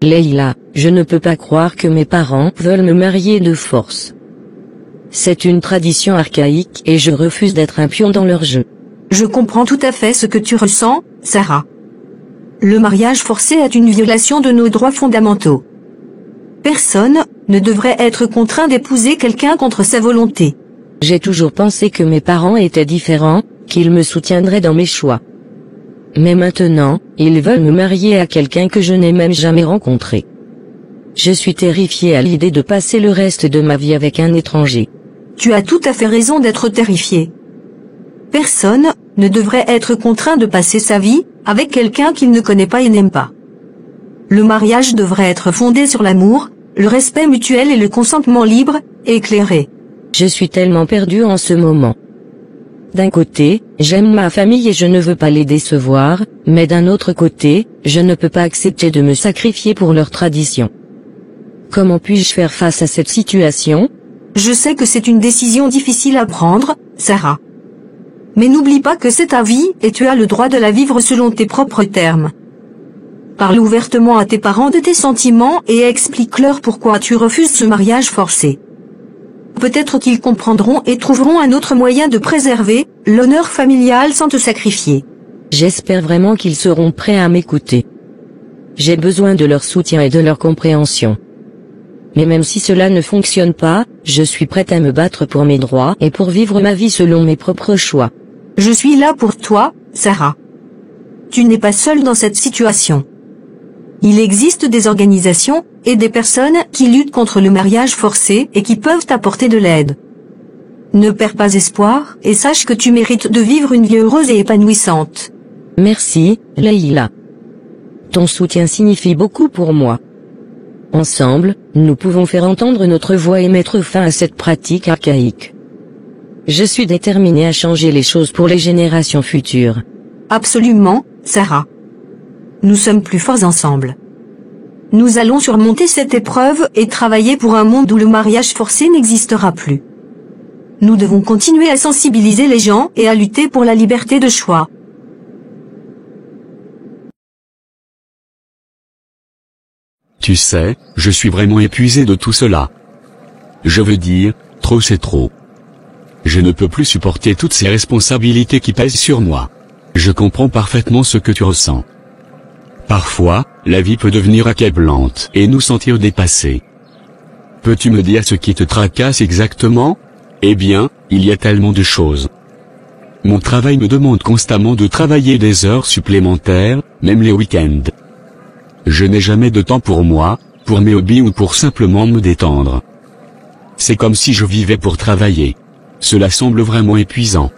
Leïla, je ne peux pas croire que mes parents veulent me marier de force. C'est une tradition archaïque et je refuse d'être un pion dans leur jeu. Je comprends tout à fait ce que tu ressens, Sarah. Le mariage forcé est une violation de nos droits fondamentaux. Personne ne devrait être contraint d'épouser quelqu'un contre sa volonté. J'ai toujours pensé que mes parents étaient différents, qu'ils me soutiendraient dans mes choix. Mais maintenant, ils veulent me marier à quelqu'un que je n'ai même jamais rencontré. Je suis terrifiée à l'idée de passer le reste de ma vie avec un étranger. Tu as tout à fait raison d'être terrifiée. Personne ne devrait être contraint de passer sa vie avec quelqu'un qu'il ne connaît pas et n'aime pas. Le mariage devrait être fondé sur l'amour, le respect mutuel et le consentement libre et éclairé. Je suis tellement perdue en ce moment. D'un côté, j'aime ma famille et je ne veux pas les décevoir, mais d'un autre côté, je ne peux pas accepter de me sacrifier pour leurs traditions. Comment puis-je faire face à cette situation? Je sais que c'est une décision difficile à prendre, Sarah. Mais n'oublie pas que c'est ta vie et tu as le droit de la vivre selon tes propres termes. Parle ouvertement à tes parents de tes sentiments et explique-leur pourquoi tu refuses ce mariage forcé. Peut-être qu'ils comprendront et trouveront un autre moyen de préserver l'honneur familial sans te sacrifier. J'espère vraiment qu'ils seront prêts à m'écouter. J'ai besoin de leur soutien et de leur compréhension. Mais même si cela ne fonctionne pas, je suis prête à me battre pour mes droits et pour vivre ma vie selon mes propres choix. Je suis là pour toi, Sarah. Tu n'es pas seule dans cette situation. Il existe des organisations et des personnes qui luttent contre le mariage forcé et qui peuvent t'apporter de l'aide. Ne perds pas espoir et sache que tu mérites de vivre une vie heureuse et épanouissante. Merci, Leïla. Ton soutien signifie beaucoup pour moi. Ensemble, nous pouvons faire entendre notre voix et mettre fin à cette pratique archaïque. Je suis déterminée à changer les choses pour les générations futures. Absolument, Sarah. Nous sommes plus forts ensemble. Nous allons surmonter cette épreuve et travailler pour un monde où le mariage forcé n'existera plus. Nous devons continuer à sensibiliser les gens et à lutter pour la liberté de choix. Tu sais, je suis vraiment épuisé de tout cela. Je veux dire, trop c'est trop. Je ne peux plus supporter toutes ces responsabilités qui pèsent sur moi. Je comprends parfaitement ce que tu ressens. Parfois, la vie peut devenir accablante et nous sentir dépassés. Peux-tu me dire ce qui te tracasse exactement? Eh bien, il y a tellement de choses. Mon travail me demande constamment de travailler des heures supplémentaires, même les week-ends. Je n'ai jamais de temps pour moi, pour mes hobbies ou pour simplement me détendre. C'est comme si je vivais pour travailler. Cela semble vraiment épuisant.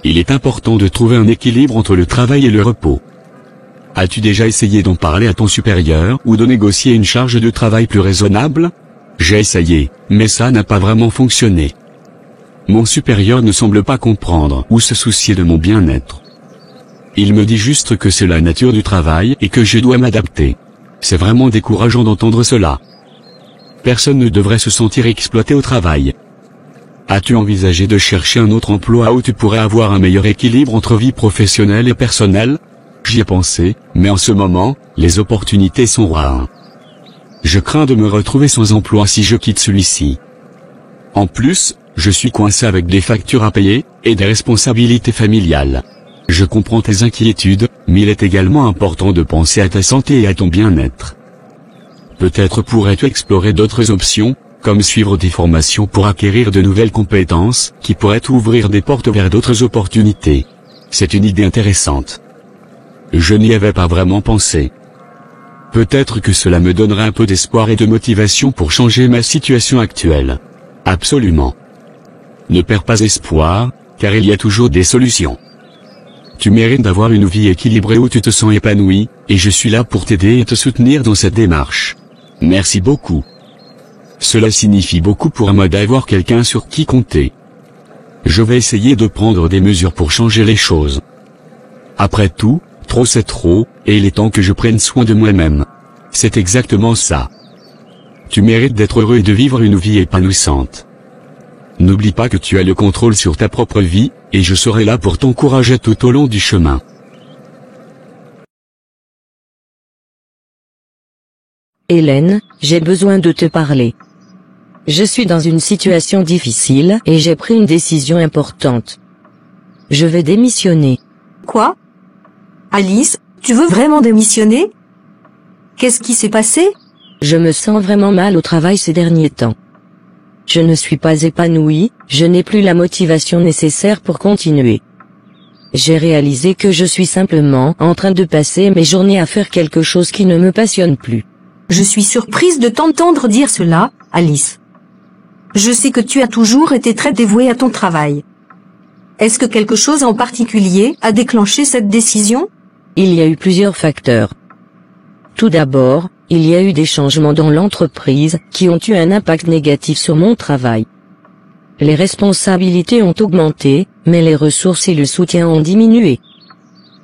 Il est important de trouver un équilibre entre le travail et le repos. As-tu déjà essayé d'en parler à ton supérieur ou de négocier une charge de travail plus raisonnable? J'ai essayé, mais ça n'a pas vraiment fonctionné. Mon supérieur ne semble pas comprendre ou se soucier de mon bien-être. Il me dit juste que c'est la nature du travail et que je dois m'adapter. C'est vraiment décourageant d'entendre cela. Personne ne devrait se sentir exploité au travail. As-tu envisagé de chercher un autre emploi où tu pourrais avoir un meilleur équilibre entre vie professionnelle et personnelle? J'y ai pensé, mais en ce moment, les opportunités sont rares. Je crains de me retrouver sans emploi si je quitte celui-ci. En plus, je suis coincé avec des factures à payer, et des responsabilités familiales. Je comprends tes inquiétudes, mais il est également important de penser à ta santé et à ton bien-être. Peut-être pourrais-tu explorer d'autres options, comme suivre des formations pour acquérir de nouvelles compétences, qui pourraient t'ouvrir des portes vers d'autres opportunités. C'est une idée intéressante. Je n'y avais pas vraiment pensé. Peut-être que cela me donnerait un peu d'espoir et de motivation pour changer ma situation actuelle. Absolument. Ne perds pas espoir, car il y a toujours des solutions. Tu mérites d'avoir une vie équilibrée où tu te sens épanoui, et je suis là pour t'aider et te soutenir dans cette démarche. Merci beaucoup. Cela signifie beaucoup pour moi d'avoir quelqu'un sur qui compter. Je vais essayer de prendre des mesures pour changer les choses. Après tout, trop c'est trop, et il est temps que je prenne soin de moi-même. C'est exactement ça. Tu mérites d'être heureux et de vivre une vie épanouissante. N'oublie pas que tu as le contrôle sur ta propre vie, et je serai là pour t'encourager tout au long du chemin. Hélène, j'ai besoin de te parler. Je suis dans une situation difficile et j'ai pris une décision importante. Je vais démissionner. Quoi? Alice, tu veux vraiment démissionner? Qu'est-ce qui s'est passé? Je me sens vraiment mal au travail ces derniers temps. Je ne suis pas épanouie, je n'ai plus la motivation nécessaire pour continuer. J'ai réalisé que je suis simplement en train de passer mes journées à faire quelque chose qui ne me passionne plus. Je suis surprise de t'entendre dire cela, Alice. Je sais que tu as toujours été très dévouée à ton travail. Est-ce que quelque chose en particulier a déclenché cette décision? Il y a eu plusieurs facteurs. Tout d'abord, il y a eu des changements dans l'entreprise qui ont eu un impact négatif sur mon travail. Les responsabilités ont augmenté, mais les ressources et le soutien ont diminué.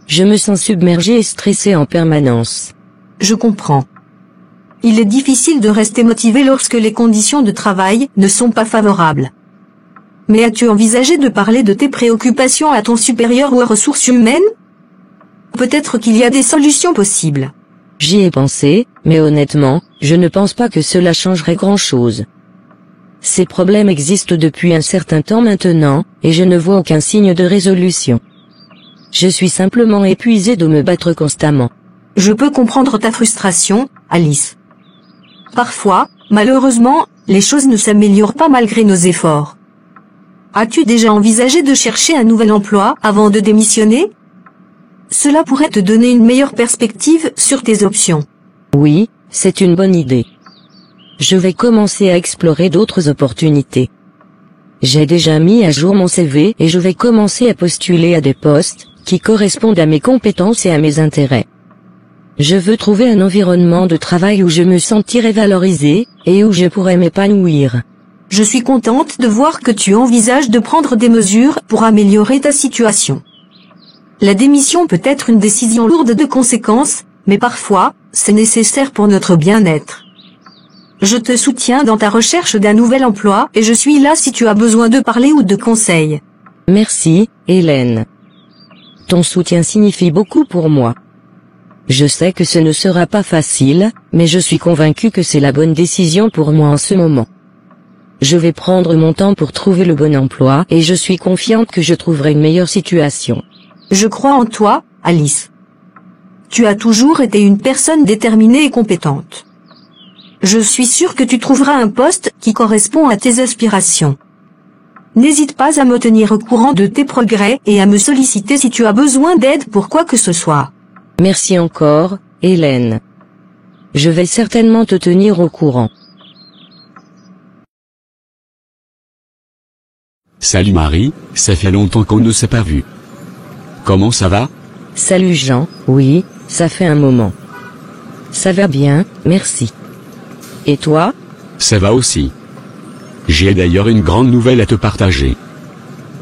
Je me sens submergée et stressée en permanence. Je comprends. Il est difficile de rester motivé lorsque les conditions de travail ne sont pas favorables. Mais as-tu envisagé de parler de tes préoccupations à ton supérieur ou aux ressources humaines? Peut-être qu'il y a des solutions possibles. J'y ai pensé, mais honnêtement, je ne pense pas que cela changerait grand-chose. Ces problèmes existent depuis un certain temps maintenant, et je ne vois aucun signe de résolution. Je suis simplement épuisée de me battre constamment. Je peux comprendre ta frustration, Alice. Parfois, malheureusement, les choses ne s'améliorent pas malgré nos efforts. As-tu déjà envisagé de chercher un nouvel emploi avant de démissionner? Cela pourrait te donner une meilleure perspective sur tes options. Oui, c'est une bonne idée. Je vais commencer à explorer d'autres opportunités. J'ai déjà mis à jour mon CV et je vais commencer à postuler à des postes qui correspondent à mes compétences et à mes intérêts. Je veux trouver un environnement de travail où je me sentirai valorisée et où je pourrai m'épanouir. Je suis contente de voir que tu envisages de prendre des mesures pour améliorer ta situation. La démission peut être une décision lourde de conséquences, mais parfois, c'est nécessaire pour notre bien-être. Je te soutiens dans ta recherche d'un nouvel emploi et je suis là si tu as besoin de parler ou de conseils. Merci, Hélène. Ton soutien signifie beaucoup pour moi. Je sais que ce ne sera pas facile, mais je suis convaincue que c'est la bonne décision pour moi en ce moment. Je vais prendre mon temps pour trouver le bon emploi et je suis confiante que je trouverai une meilleure situation. Je crois en toi, Alice. Tu as toujours été une personne déterminée et compétente. Je suis sûre que tu trouveras un poste qui correspond à tes aspirations. N'hésite pas à me tenir au courant de tes progrès et à me solliciter si tu as besoin d'aide pour quoi que ce soit. Merci encore, Hélène. Je vais certainement te tenir au courant. Salut Marie, ça fait longtemps qu'on ne s'est pas vu. Comment ça va? Salut Jean, oui, ça fait un moment. Ça va bien, merci. Et toi? Ça va aussi. J'ai d'ailleurs une grande nouvelle à te partager.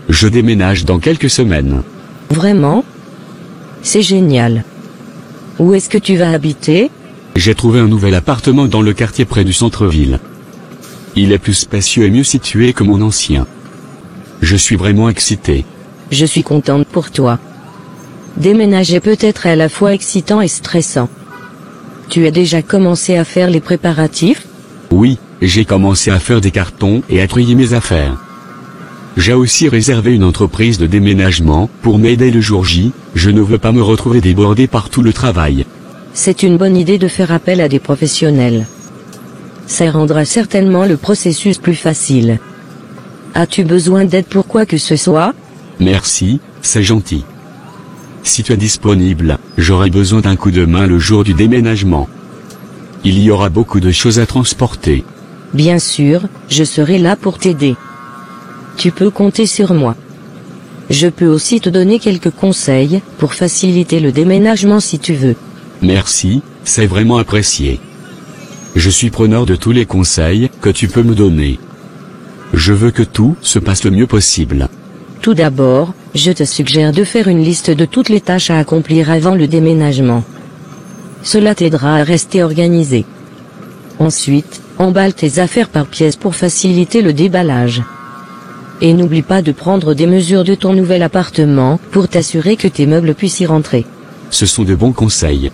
Je déménage dans quelques semaines. Vraiment? C'est génial. Où est-ce que tu vas habiter? J'ai trouvé un nouvel appartement dans le quartier près du centre-ville. Il est plus spacieux et mieux situé que mon ancien. Je suis vraiment excité. Je suis contente pour toi. Déménager peut être à la fois excitant et stressant. Tu as déjà commencé à faire les préparatifs? Oui, j'ai commencé à faire des cartons et à trier mes affaires. J'ai aussi réservé une entreprise de déménagement pour m'aider le jour J, je ne veux pas me retrouver débordé par tout le travail. C'est une bonne idée de faire appel à des professionnels. Ça rendra certainement le processus plus facile. As-tu besoin d'aide pour quoi que ce soit? Merci, c'est gentil. Si tu es disponible, j'aurai besoin d'un coup de main le jour du déménagement. Il y aura beaucoup de choses à transporter. Bien sûr, je serai là pour t'aider. Tu peux compter sur moi. Je peux aussi te donner quelques conseils pour faciliter le déménagement si tu veux. Merci, c'est vraiment apprécié. Je suis preneur de tous les conseils que tu peux me donner. Je veux que tout se passe le mieux possible. Tout d'abord, je te suggère de faire une liste de toutes les tâches à accomplir avant le déménagement. Cela t'aidera à rester organisé. Ensuite, emballe tes affaires par pièces pour faciliter le déballage. Et n'oublie pas de prendre des mesures de ton nouvel appartement pour t'assurer que tes meubles puissent y rentrer. Ce sont de bons conseils.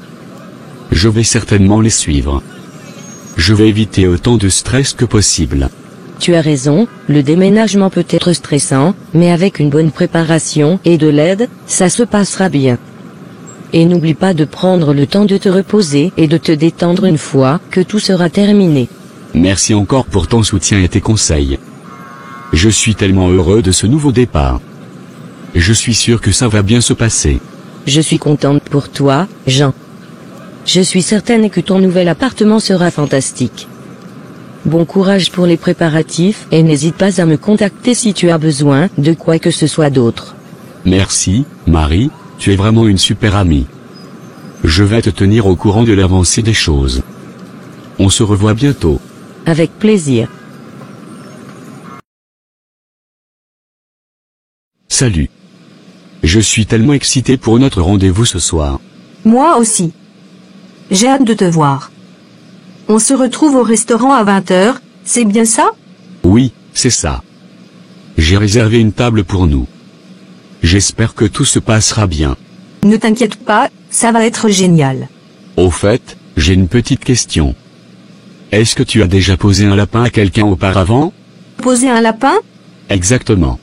Je vais certainement les suivre. Je vais éviter autant de stress que possible. Tu as raison, le déménagement peut être stressant, mais avec une bonne préparation et de l'aide, ça se passera bien. Et n'oublie pas de prendre le temps de te reposer et de te détendre une fois que tout sera terminé. Merci encore pour ton soutien et tes conseils. Je suis tellement heureux de ce nouveau départ. Je suis sûr que ça va bien se passer. Je suis contente pour toi, Jean. Je suis certaine que ton nouvel appartement sera fantastique. Bon courage pour les préparatifs et n'hésite pas à me contacter si tu as besoin de quoi que ce soit d'autre. Merci, Marie, tu es vraiment une super amie. Je vais te tenir au courant de l'avancée des choses. On se revoit bientôt. Avec plaisir. Salut. Je suis tellement excité pour notre rendez-vous ce soir. Moi aussi. J'ai hâte de te voir. On se retrouve au restaurant à 20h, c'est bien ça? Oui, c'est ça. J'ai réservé une table pour nous. J'espère que tout se passera bien. Ne t'inquiète pas, ça va être génial. Au fait, j'ai une petite question. Est-ce que tu as déjà posé un lapin à quelqu'un auparavant? Poser un lapin? Exactement.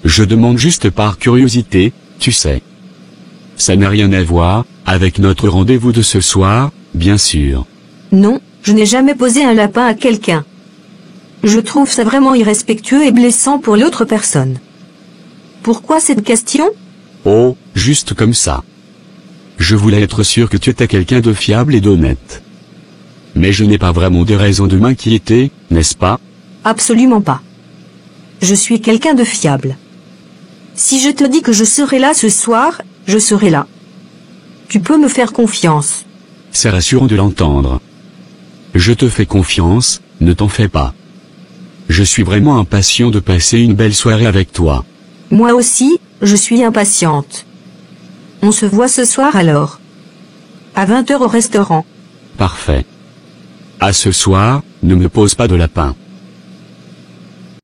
Je demande juste par curiosité, tu sais. Ça n'a rien à voir avec notre rendez-vous de ce soir, bien sûr. Non, je n'ai jamais posé un lapin à quelqu'un. Je trouve ça vraiment irrespectueux et blessant pour l'autre personne. Pourquoi cette question? Oh, juste comme ça. Je voulais être sûr que tu étais quelqu'un de fiable et d'honnête. Mais je n'ai pas vraiment de raison de m'inquiéter, n'est-ce pas? Absolument pas. Je suis quelqu'un de fiable. Si je te dis que je serai là ce soir, je serai là. Tu peux me faire confiance. C'est rassurant de l'entendre. Je te fais confiance, ne t'en fais pas. Je suis vraiment impatient de passer une belle soirée avec toi. Moi aussi, je suis impatiente. On se voit ce soir alors. À 20h au restaurant. Parfait. À ce soir, ne me pose pas de lapin.